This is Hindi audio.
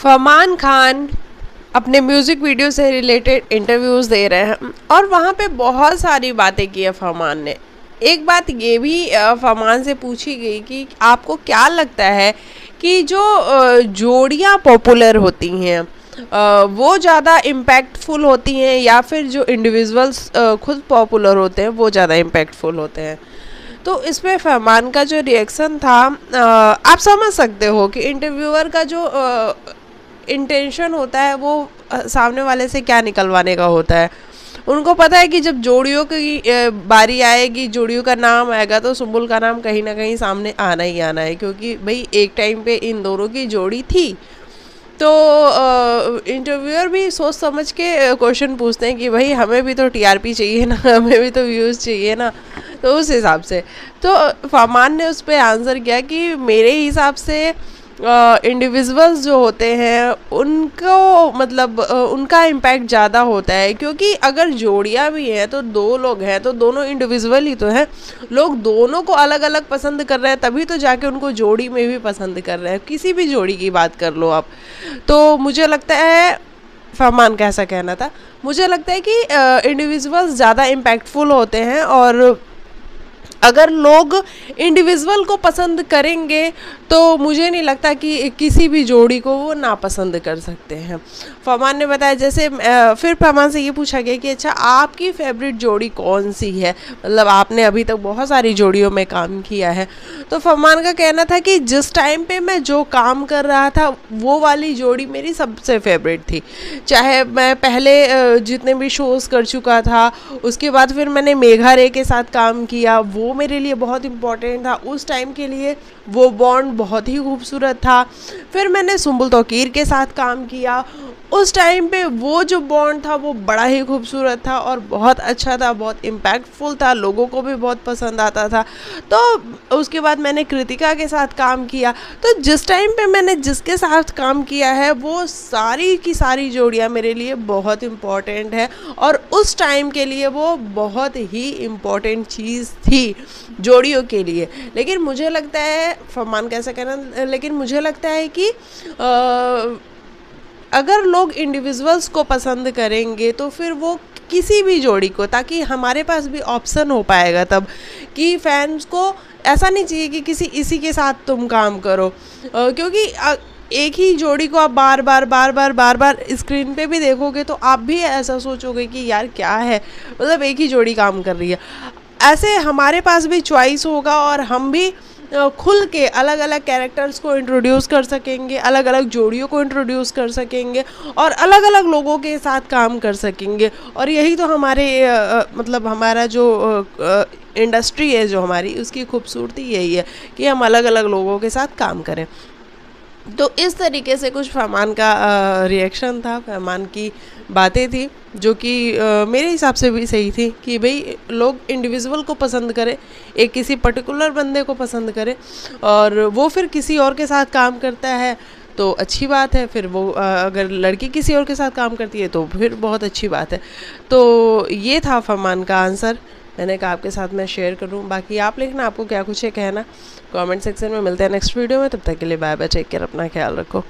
फरमान खान अपने म्यूज़िक वीडियो से रिलेटेड इंटरव्यूज़ दे रहे हैं और वहाँ पे बहुत सारी बातें की है फरमान ने। एक बात ये भी फरमान से पूछी गई कि आपको क्या लगता है कि जो जोड़ियाँ पॉपुलर होती हैं वो ज़्यादा इम्पैक्टफुल होती हैं या फिर जो इंडिविजुअल्स खुद पॉपुलर होते हैं वो ज़्यादा इम्पैक्टफुल होते हैं। तो इसमें फरमान का जो रिएक्शन था आप समझ सकते हो कि इंटरव्यूअर का जो इंटेंशन होता है वो सामने वाले से क्या निकलवाने का होता है। उनको पता है कि जब जोड़ियों की बारी आएगी, जोड़ियों का नाम आएगा तो सुम्बुल का नाम कहीं ना कहीं सामने आना ही आना है, क्योंकि भाई एक टाइम पे इन दोनों की जोड़ी थी। तो इंटरव्यूअर भी सोच समझ के क्वेश्चन पूछते हैं कि भाई हमें भी तो टीआरपी चाहिए ना, हमें भी तो व्यूज़ चाहिए ना। तो उस हिसाब से तो फरमान ने उस पर आंसर किया कि मेरे हिसाब से इंडिविजुअल्स जो होते हैं उनको मतलब उनका इम्पैक्ट ज़्यादा होता है, क्योंकि अगर जोड़ियाँ भी हैं तो दो लोग हैं तो दोनों इंडिविजुअल ही तो हैं। लोग दोनों को अलग अलग पसंद कर रहे हैं तभी तो जाके उनको जोड़ी में भी पसंद कर रहे हैं। किसी भी जोड़ी की बात कर लो आप। तो मुझे लगता है फरमान का ऐसा कहना था, मुझे लगता है कि इंडिविजुअल्स ज़्यादा इम्पैक्टफुल होते हैं और अगर लोग इंडिविजुअल को पसंद करेंगे तो मुझे नहीं लगता कि किसी भी जोड़ी को वो नापसंद कर सकते हैं। फरमान ने बताया जैसे फिर फरमान से ये पूछा गया कि अच्छा आपकी फेवरेट जोड़ी कौन सी है, मतलब आपने अभी तक बहुत सारी जोड़ियों में काम किया है। तो फरमान का कहना था कि जिस टाइम पे मैं जो काम कर रहा था वो वाली जोड़ी मेरी सबसे फेवरेट थी। चाहे मैं पहले जितने भी शोज़ कर चुका था, उसके बाद फिर मैंने मेघा रे के साथ काम किया, वो मेरे लिए बहुत इम्पोर्टेंट था। उस टाइम के लिए वो बॉन्ड बहुत ही खूबसूरत था। फिर मैंने सुम्बुल तौकीर के साथ काम किया, उस टाइम पे वो जो बॉन्ड था वो बड़ा ही खूबसूरत था और बहुत अच्छा था, बहुत इम्पैक्टफुल था, लोगों को भी बहुत पसंद आता था। तो उसके बाद मैंने कृतिका के साथ काम किया। तो जिस टाइम पे मैंने जिसके साथ काम किया है वो सारी की सारी जोड़ियाँ मेरे लिए बहुत इम्पॉर्टेंट है और उस टाइम के लिए वो बहुत ही इम्पॉर्टेंट चीज़ थी जोड़ियों के लिए। लेकिन मुझे लगता है फरमान कैसा कहना, लेकिन मुझे लगता है कि अगर लोग इंडिविजुअल्स को पसंद करेंगे तो फिर वो किसी भी जोड़ी को, ताकि हमारे पास भी ऑप्शन हो पाएगा तब कि फैंस को ऐसा नहीं चाहिए कि किसी इसी के साथ तुम काम करो, क्योंकि एक ही जोड़ी को आप बार बार स्क्रीन पे भी देखोगे तो आप भी ऐसा सोचोगे कि यार क्या है, मतलब एक ही जोड़ी काम कर रही है। ऐसे हमारे पास भी चॉइस होगा और हम भी खुल के अलग अलग कैरेक्टर्स को इंट्रोड्यूस कर सकेंगे, अलग अलग जोड़ियों को इंट्रोड्यूस कर सकेंगे और अलग अलग लोगों के साथ काम कर सकेंगे। और यही तो हमारे मतलब हमारा जो इंडस्ट्री है जो हमारी, उसकी खूबसूरती यही है कि हम अलग अलग लोगों के साथ काम करें। तो इस तरीके से कुछ फरमान का रिएक्शन था, फरमान की बातें थी जो कि मेरे हिसाब से भी सही थी कि भाई लोग इंडिविजुअल को पसंद करें, एक किसी पर्टिकुलर बंदे को पसंद करें और वो फिर किसी और के साथ काम करता है तो अच्छी बात है। फिर वो अगर लड़की किसी और के साथ काम करती है तो फिर बहुत अच्छी बात है। तो ये था फरमान का आंसर, मैंने कहा आपके साथ मैं शेयर करूं। बाकी आप लिखना आपको क्या कुछ है कहना कमेंट सेक्शन में। मिलते हैं नेक्स्ट वीडियो में, तब तक के लिए बाय बाय, टेक केयर, अपना ख्याल रखो।